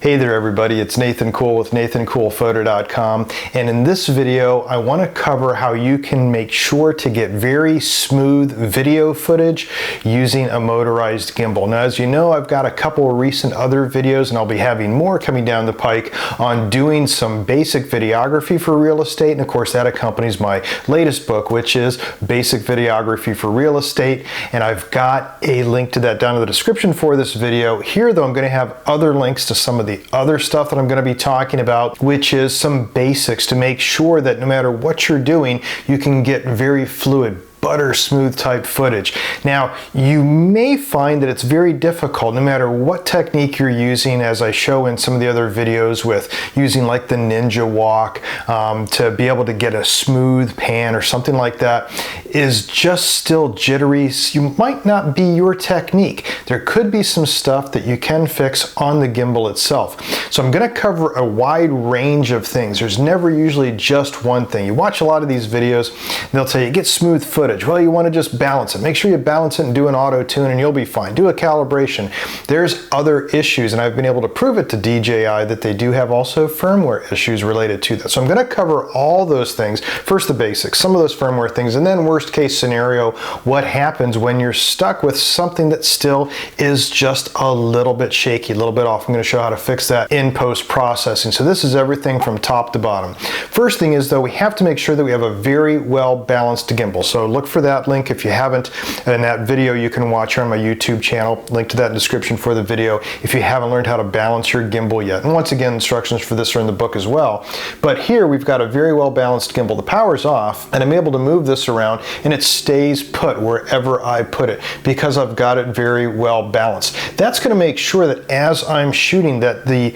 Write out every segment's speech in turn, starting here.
Hey there everybody, it's Nathan Cool with nathancoolphoto.com, and in this video I want to cover how you can make sure to get very smooth video footage using a motorized gimbal. Now, as you know, I've got a couple of recent other videos, and I'll be having more coming down the pike on doing some basic videography for real estate, and of course that accompanies my latest book, which is Basic Videography for Real Estate, and I've got a link to that down in the description for this video. Here though, I'm going to have other links to some of the other stuff that I'm going to be talking about, which is some basics to make sure that no matter what you're doing, you can get very fluid, butter smooth type footage. Now, you may find that it's very difficult no matter what technique you're using, as I show in some of the other videos with using like the ninja walk to be able to get a smooth pan or something like that, is just still jittery. So you might not be your technique. There could be some stuff that you can fix on the gimbal itself. So I'm going to cover a wide range of things. There's never usually just one thing. You watch a lot of these videos and they'll tell you get smooth footage. Well, you want to just balance it. Make sure you balance it and do an auto tune and you'll be fine. Do a calibration. There's other issues, and I've been able to prove it to DJI that they do have also firmware issues related to that. So I'm going to cover all those things. First the basics, some of those firmware things, and then worst case scenario, what happens when you're stuck with something that still is just a little bit shaky, a little bit off. I'm going to show how to fix that in post-processing. So this is everything from top to bottom. First thing is though, we have to make sure that we have a very well balanced gimbal. So look for that link if you haven't, and that video you can watch here on my YouTube channel. Link to that in the description for the video if you haven't learned how to balance your gimbal yet. And once again, instructions for this are in the book as well. But here we've got a very well balanced gimbal. The power's off and I'm able to move this around and it stays put wherever I put it because I've got it very well balanced. That's going to make sure that as I'm shooting that the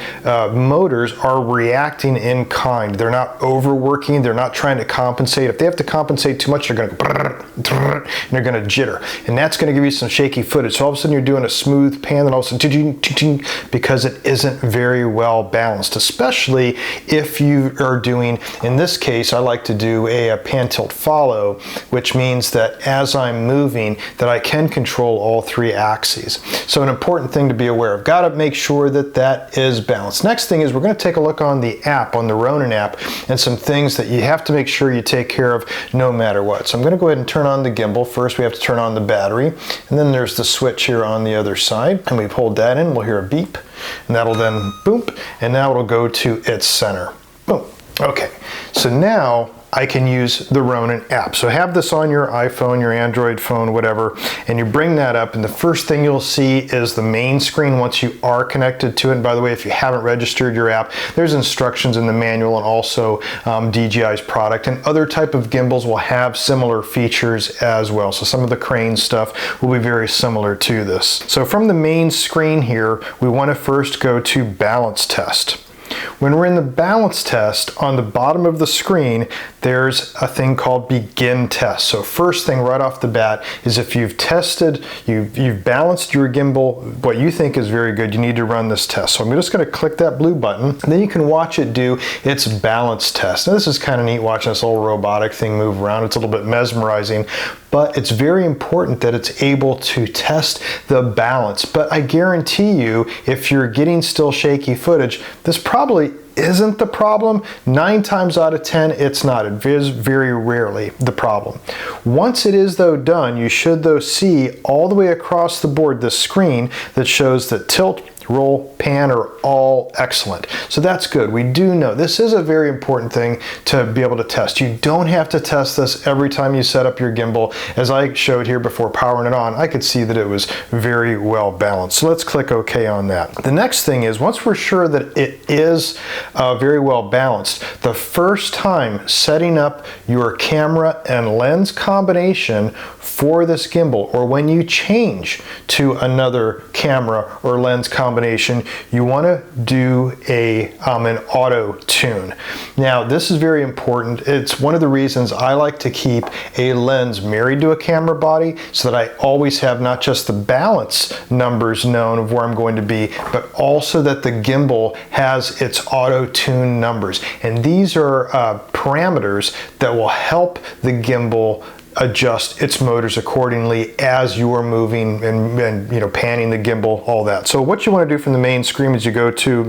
motors are reacting in kind. They're not overworking, they're not trying to compensate. If they have to compensate too much, they're going to go and they're going to jitter, and that's going to give you some shaky footage. So all of a sudden you're doing a smooth pan and all of a sudden because it isn't very well balanced, especially if you are doing, in this case I like to do a pan tilt follow, which means that as I'm moving that I can control all three axes. So an important thing to be aware of. Got to make sure that that is balanced. Next thing is we're going to take a look on the app, on the Ronin app, and some things that you have to make sure you take care of no matter what. So I'm going to go ahead and turn on the gimbal. First we have to turn on the battery, and then there's the switch here on the other side, and we hold that in, we'll hear a beep, and that'll then boom, and now it'll go to its center. Boom. Okay, so now I can use the Ronin app. So have this on your iPhone, your Android phone, whatever, and you bring that up, and the first thing you'll see is the main screen once you are connected to it. And by the way, if you haven't registered your app, there's instructions in the manual, and also DJI's product, and other type of gimbals will have similar features as well. So some of the crane stuff will be very similar to this. So from the main screen here, we want to first go to balance test. When we're in the balance test, on the bottom of the screen, there's a thing called begin test. So first thing right off the bat is if you've tested, you've balanced your gimbal, what you think is very good, you need to run this test. So I'm just going to click that blue button, and then you can watch it do its balance test. Now this is kind of neat watching this little robotic thing move around. It's a little bit mesmerizing, but it's very important that it's able to test the balance. But I guarantee you, if you're getting still shaky footage, this probably isn't the problem. 9 times out of 10, it's not. It is very rarely the problem. Once it is though done, you should though see all the way across the board the screen that shows that tilt, roll, pan are all excellent. So that's good. We do know this is a very important thing to be able to test. You don't have to test this every time you set up your gimbal. As I showed here before powering it on, I could see that it was very well balanced. So let's click OK on that. The next thing is, once we're sure that it is very well balanced, the first time setting up your camera and lens combination for this gimbal, or when you change to another camera or lens combination, you want to do an auto tune. Now this is very important. It's one of the reasons I like to keep a lens married to a camera body, so that I always have not just the balance numbers known of where I'm going to be, but also that the gimbal has its auto tune numbers. And these are parameters that will help the gimbal adjust its motors accordingly as you are moving and you know, panning the gimbal, all that. So what you want to do from the main screen is go to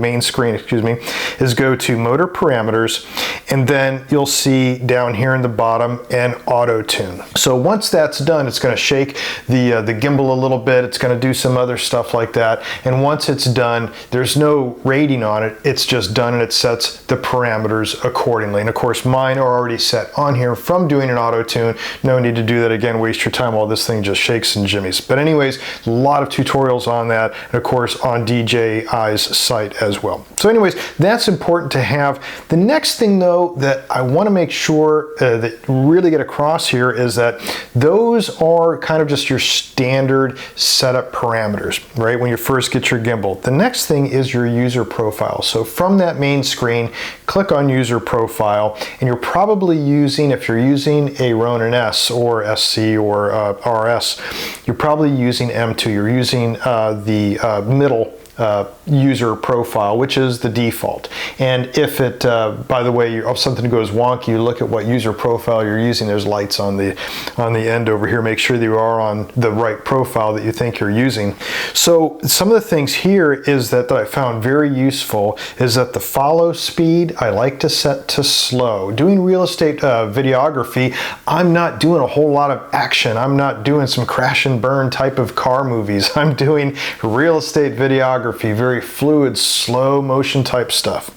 motor parameters, and then you'll see down here in the bottom an auto tune. So once that's done, it's going to shake the gimbal a little bit. It's going to do some other stuff like that. And once it's done, there's no rating on it. It's just done, and it sets the parameters accordingly. And of course, mine are already set on here from doing an auto tune. No need to do that again, waste your time while this thing just shakes and jimmies. But anyways, a lot of tutorials on that, and of course on DJI's site as well. So anyways, that's important to have. The next thing though that I want to make sure that really get across here is that those are kind of just your standard setup parameters, right? When you first get your gimbal. The next thing is your user profile. So from that main screen, click on user profile, and you're probably using, if you're using a Ronin S or SC or RS, you're probably using M2. You're using the middle user profile, which is the default. And if it, by the way, if something goes wonky, you look at what user profile you're using. There's lights on the end over here. Make sure that you are on the right profile that you think you're using. So some of the things here is that I found very useful is that the follow speed I like to set to slow. Doing real estate videography, I'm not doing a whole lot of action. I'm not doing some crash and burn type of car movies. I'm doing real estate videography, very fluid, slow motion type stuff.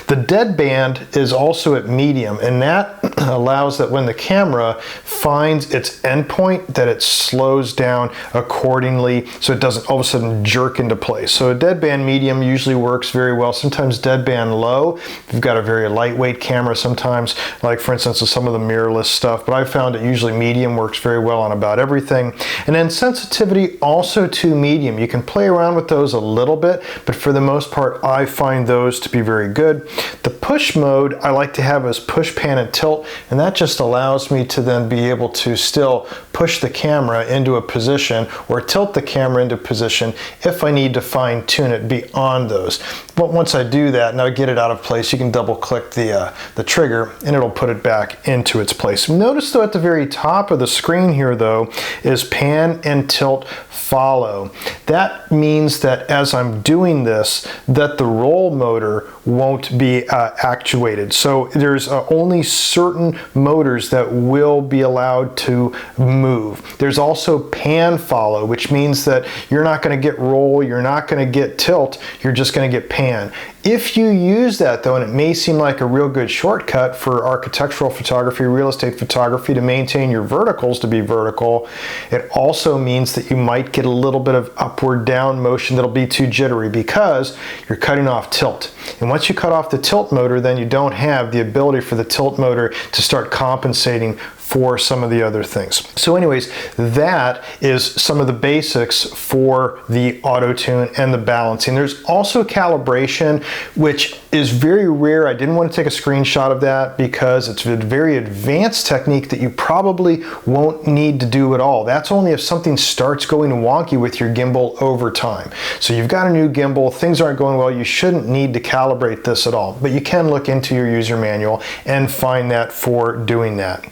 The deadband is also at medium, and that allows that when the camera finds its endpoint, that it slows down accordingly so it doesn't all of a sudden jerk into place. So a deadband medium usually works very well. Sometimes deadband low, if you've got a very lightweight camera, sometimes, like for instance with some of the mirrorless stuff, but I found that usually medium works very well on about everything. And then sensitivity also to medium. You can play around with those a little bit, but for the most part I find those to be very good. The push mode I like to have as push, pan, and tilt, and that just allows me to then be able to still push the camera into a position or tilt the camera into position if I need to fine tune it beyond those. But once I do that and I get it out of place, you can double click the trigger and it'll put it back into its place. Notice though at the very top of the screen here though is pan and tilt follow. That means that as I'm doing this, that the roll motor won't be actuated. So there's only certain motors that will be allowed to move. There's also pan follow, which means that you're not going to get roll, you're not going to get tilt, you're just going to get pan. If you use that though, and it may seem like a real good shortcut for architectural photography, real estate photography, to maintain your verticals to be vertical, it also means that you might get a little bit of upward down motion that'll be too jittery because you're cutting off tilt. And once you cut off the tilt motor, then you don't have the ability for the tilt motor to start compensating for some of the other things. So anyways, that is some of the basics for the auto tune and the balancing. There's also calibration, which is very rare. I didn't want to take a screenshot of that because it's a very advanced technique that you probably won't need to do at all. That's only if something starts going wonky with your gimbal over time. So you've got a new gimbal, things aren't going well, you shouldn't need to calibrate this at all, but you can look into your user manual and find that for doing that.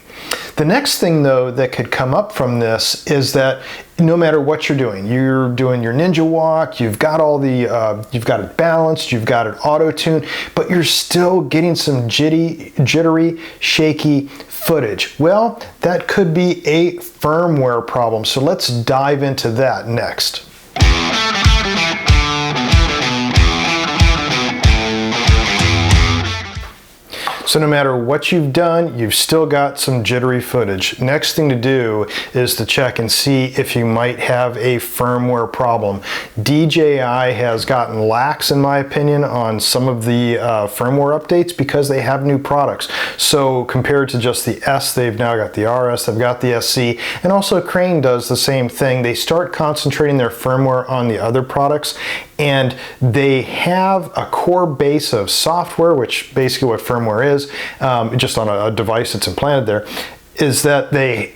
The next thing though that could come up from this is that no matter what you're doing your ninja walk, you've got all the, you've got it balanced, you've got it auto-tuned, but you're still getting some jittery, shaky footage. Well, that could be a firmware problem. So let's dive into that next. So no matter what you've done, you've still got some jittery footage. Next thing to do is to check and see if you might have a firmware problem. DJI has gotten lax, in my opinion, on some of the firmware updates because they have new products. So compared to just the S, they've now got the RS, they've got the SC, and also Crane does the same thing. They start concentrating their firmware on the other products, and they have a core base of software, which basically what firmware is, just on a device that's implanted there. is that they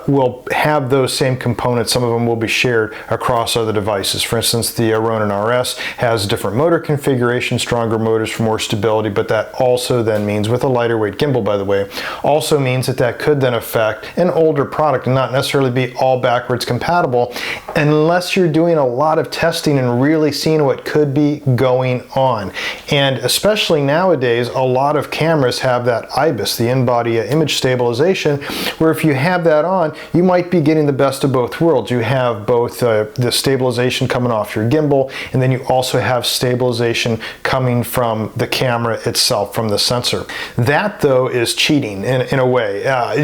will have those same components. Some of them will be shared across other devices. For instance, the Ronin RS has different motor configuration, stronger motors for more stability, but that also then means, with a lighter weight gimbal by the way, also means that that could then affect an older product and not necessarily be all backwards compatible unless you're doing a lot of testing and really seeing what could be going on. And especially nowadays, a lot of cameras have that IBIS, the in-body image stabilization, where if you have that on, you might be getting the best of both worlds. You have both the stabilization coming off your gimbal, and then you also have stabilization coming from the camera itself, from the sensor. That though is cheating in a way.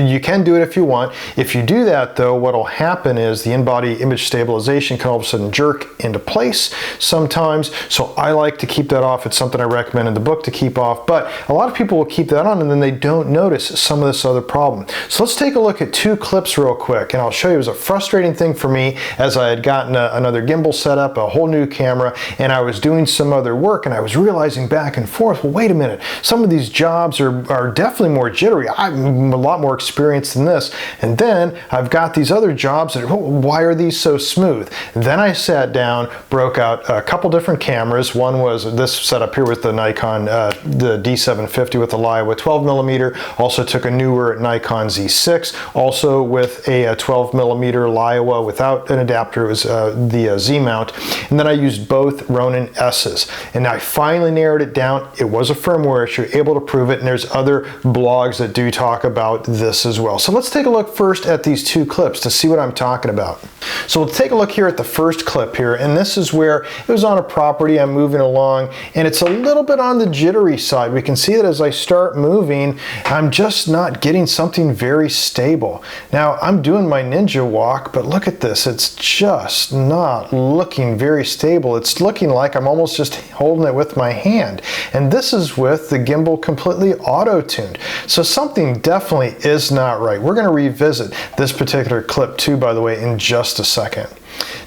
You can do it if you want. If you do that though, what will happen is the in-body image stabilization can all of a sudden jerk into place sometimes, so I like to keep that off. It's something I recommend in the book to keep off, but a lot of people will keep that on and then they don't notice some of this other problem. So let's take a look at two clips real quick, and I'll show you. It was a frustrating thing for me as I had gotten another gimbal set up, a whole new camera, and I was doing some other work, and I was realizing back and forth, well, wait a minute, some of these jobs are definitely more jittery. I'm a lot more experienced than this, and then I've got these other jobs that, why are these so smooth? Then I sat down, broke out a couple different cameras. One was this setup here with the Nikon, the D750 with the Leica 12mm, also took a newer Nikon Z6, also with a 12mm Leica without an adapter. It was the Z-mount, and then I used both Ronin S's, and I finally narrowed it down. It was a firmware issue, able to prove it, and there's other blogs that do talk about this as well. So let's take a look first at these two clips to see what I'm talking about. So we'll take a look here at the first clip here, and this is where it was on a property. I'm moving along, and it's a little bit on the jittery side. We can see that as I start moving, I'm just not getting something very stable. Now I'm doing my ninja walk, but look at this. It's just not looking very stable. It's looking like I'm almost just holding it with my hand. And this is with the gimbal completely auto-tuned. So something definitely is not right. We're going to revisit this particular clip too, by the way, in just a second.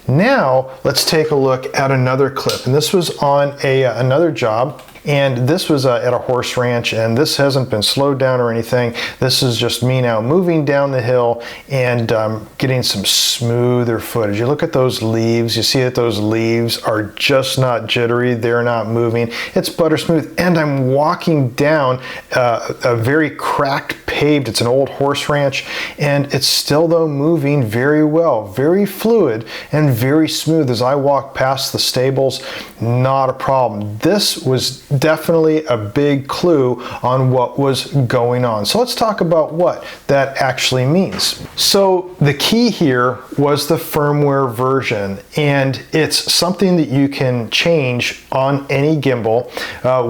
Now let's take a look at another clip, and this was on another job. And this was at a horse ranch, and this hasn't been slowed down or anything. This is just me now moving down the hill and getting some smoother footage. You look at those leaves, you see that those leaves are just not jittery, they're not moving. It's butter smooth, and I'm walking down a very cracked paved, it's an old horse ranch, and it's still though moving very well, very fluid and very smooth as I walk past the stables. Not a problem. This was definitely a big clue on what was going on. So let's talk about what that actually means. So the key here was the firmware version, and it's something that you can change on any gimbal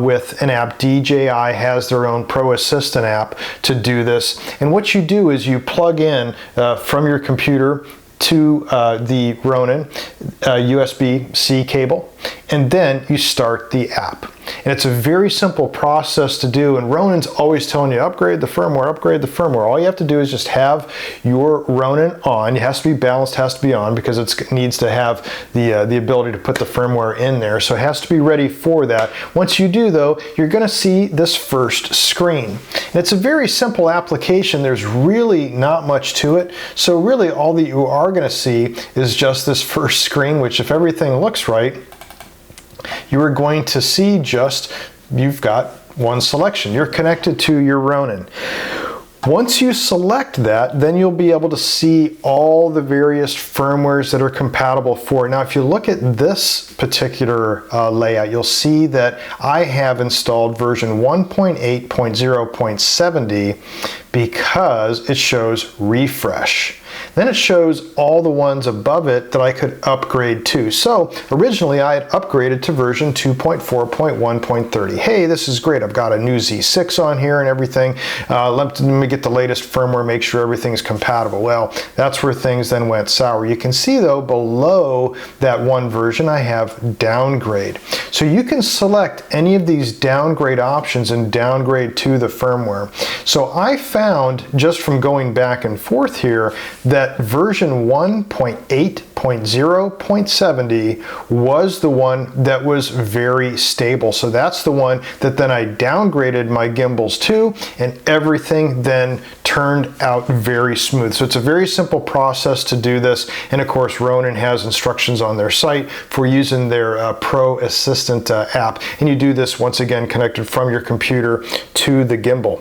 with an app. DJI has their own Pro Assistant app to do this, and what you do is you plug in from your computer to the Ronin USB-C cable, and then you start the app. And it's a very simple process to do, and Ronin's always telling you upgrade the firmware, upgrade the firmware. All you have to do is just have your Ronin on. It has to be balanced, has to be on, because it needs to have the ability to put the firmware in there, so it has to be ready for that. Once you do though, you're going to see this first screen. And it's a very simple application. There's really not much to it, so really all that you are going to see is just this first screen, which if everything looks right, you are going to see just, you've got one selection. You're connected to your Ronin. Once you select that, then you'll be able to see all the various firmwares that are compatible for it. Now, if you look at this particular layout, you'll see that I have installed version 1.8.0.70 because it shows refresh. Then it shows all the ones above it that I could upgrade to. So originally I had upgraded to version 2.4.1.30. Hey, this is great. I've got a new Z6 on here and everything. Let me get the latest firmware, make sure everything's compatible. Well, that's where things then went sour. You can see though below that one version I have downgrade. So you can select any of these downgrade options and downgrade to the firmware. So I found just from going back and forth here that version 1.8.0 0.70 was the one that was very stable. So that's the one that then I downgraded my gimbals to, and everything then turned out very smooth. So it's a very simple process to do this, and of course Ronin has instructions on their site for using their Pro Assistant app, and you do this once again connected from your computer to the gimbal.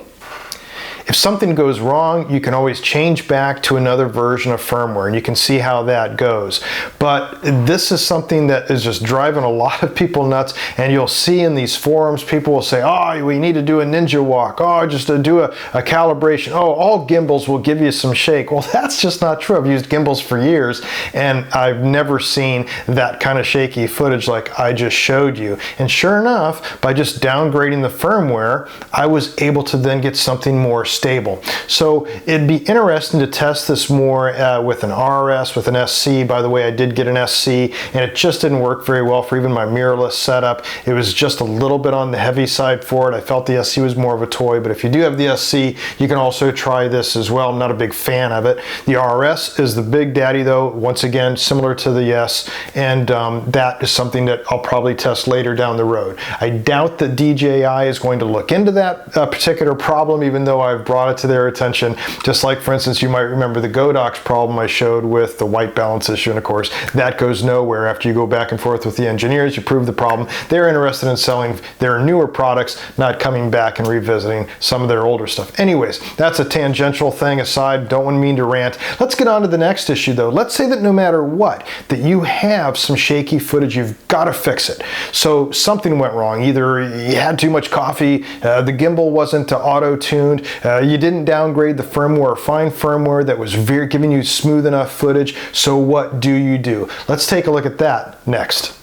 If something goes wrong, you can always change back to another version of firmware, and you can see how that goes. But this is something that is just driving a lot of people nuts, and you'll see in these forums, people will say, oh, we need to do a ninja walk, oh, just to do a calibration, oh, all gimbals will give you some shake. Well, that's just not true. I've used gimbals for years, and I've never seen that kind of shaky footage like I just showed you. And sure enough, by just downgrading the firmware, I was able to then get something more stable. So it'd be interesting to test this more with an RS, with an SC. By the way, I did get an SC, and it just didn't work very well for even my mirrorless setup. It was just a little bit on the heavy side for it. I felt the SC was more of a toy, but if you do have the SC, you can also try this as well. I'm not a big fan of it. The RS is the big daddy though, once again, similar to the S, and that is something that I'll probably test later down the road. I doubt that DJI is going to look into that particular problem, even though I've brought it to their attention. Just like, for instance, you might remember the Godox problem I showed with the white balance issue, and of course that goes nowhere after you go back and forth with the engineers. You prove the problem. They're interested in selling their newer products, not coming back and revisiting some of their older stuff. Anyways, that's a tangential thing aside. Don't mean to rant. Let's get on to the next issue though. Let's say that no matter what, that you have some shaky footage, you've got to fix it. So something went wrong. Either you had too much coffee, the gimbal wasn't auto-tuned, you didn't downgrade the firmware or find firmware that was giving you smooth enough footage. So what do you do? Let's take a look at that next.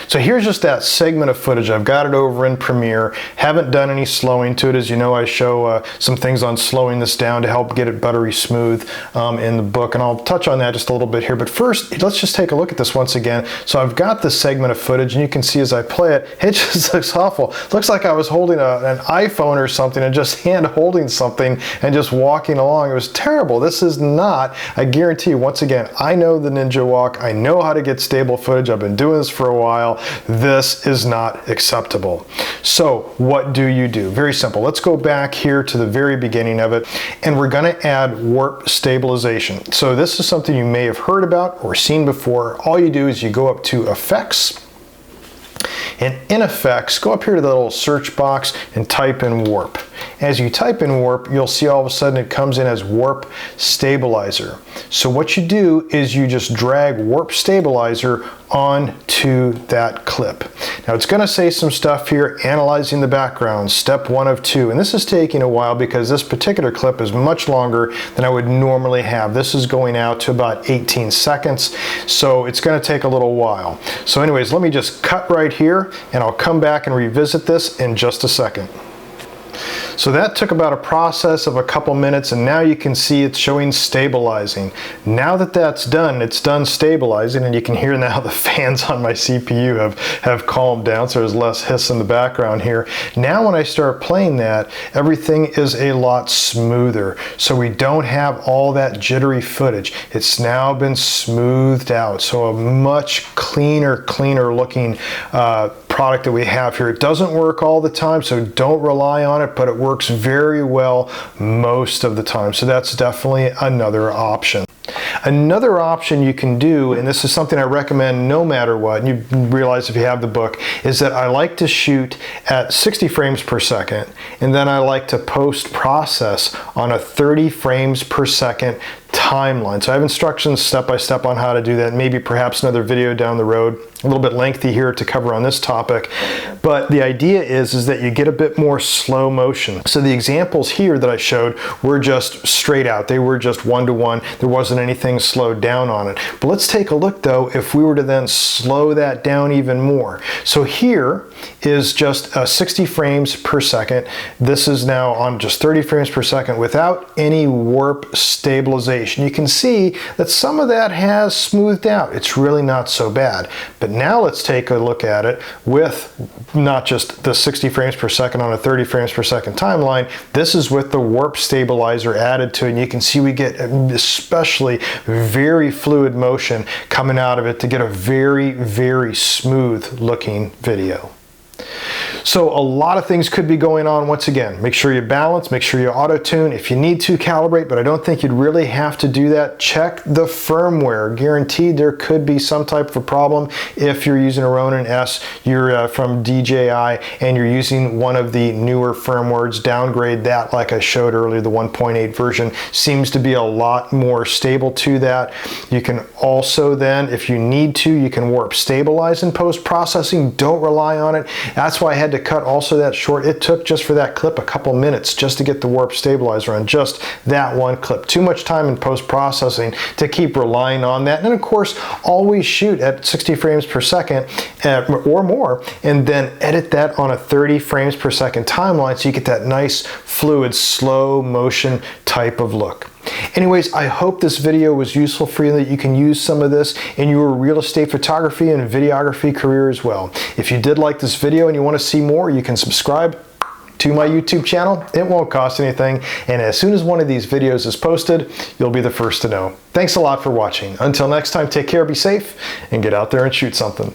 So here's just that segment of footage. I've got it over in Premiere. Haven't done any slowing to it. As you know, I show some things on slowing this down to help get it buttery smooth in the book, and I'll touch on that just a little bit here. But first, let's just take a look at this once again. So I've got this segment of footage, and you can see as I play it, it just looks awful. It looks like I was holding an iPhone or something and just hand holding something and just walking along. It was terrible. This is not, I guarantee you, once again, I know the ninja walk. I know how to get stable footage. I've been doing this for a while. This is not acceptable. So what do you do? Very simple. Let's go back here to the very beginning of it, and we're going to add warp stabilization. So this is something you may have heard about or seen before. All you do is you go up to Effects, and in Effects, go up here to the little search box and type in warp. As you type in warp, you'll see all of a sudden it comes in as warp stabilizer. So what you do is you just drag warp stabilizer onto that clip. Now it's going to say some stuff here, analyzing the background, step 1 of 2, and this is taking a while because this particular clip is much longer than I would normally have. This is going out to about 18 seconds, so it's going to take a little while. So anyways, let me just cut right here, and I'll come back and revisit this in just a second. So that took about a process of a couple minutes, and now you can see it's showing stabilizing. Now that that's done, it's done stabilizing, and you can hear now the fans on my CPU have calmed down, so there's less hiss in the background here. Now when I start playing that, everything is a lot smoother. So we don't have all that jittery footage. It's now been smoothed out. So a much cleaner looking product that we have here. It doesn't work all the time, so don't rely on it, but it works very well most of the time. So that's definitely another option. Another option you can do, and this is something I recommend no matter what, and you realize if you have the book, is that I like to shoot at 60 frames per second, and then I like to post-process on a 30 frames per second timeline. So I have instructions step by step on how to do that. Maybe perhaps another video down the road, a little bit lengthy here to cover on this topic. But the idea is that you get a bit more slow motion. So the examples here that I showed were just straight out. They were just 1-to-1. There wasn't anything slowed down on it. But let's take a look though if we were to then slow that down even more. So here is just 60 frames per second. This is now on just 30 frames per second without any warp stabilization. animation, you can see that some of that has smoothed out. It's really not so bad. But now let's take a look at it with not just the 60 frames per second on a 30 frames per second timeline. This is with the warp stabilizer added to it, and you can see we get especially very fluid motion coming out of it to get a very, very smooth looking video. So a lot of things could be going on. Once again, make sure you balance, make sure you auto-tune. If you need to, calibrate, but I don't think you'd really have to do that. Check the firmware. Guaranteed there could be some type of a problem if you're using a Ronin S, you're from DJI, and you're using one of the newer firmwares. Downgrade that like I showed earlier. The 1.8 version seems to be a lot more stable to that. You can also then, if you need to, you can warp stabilize in post-processing. Don't rely on it. That's why I had to cut also that short. It took just for that clip a couple minutes just to get the warp stabilizer on just that one clip. Too much time in post-processing to keep relying on that. And of course, always shoot at 60 frames per second or more, and then edit that on a 30 frames per second timeline so you get that nice, fluid, slow motion type of look. Anyways, I hope this video was useful for you, that you can use some of this in your real estate photography and videography career as well. If you did like this video and you want to see more, you can subscribe to my YouTube channel. It won't cost anything, and as soon as one of these videos is posted, you'll be the first to know. Thanks a lot for watching. Until next time, take care, be safe, and get out there and shoot something.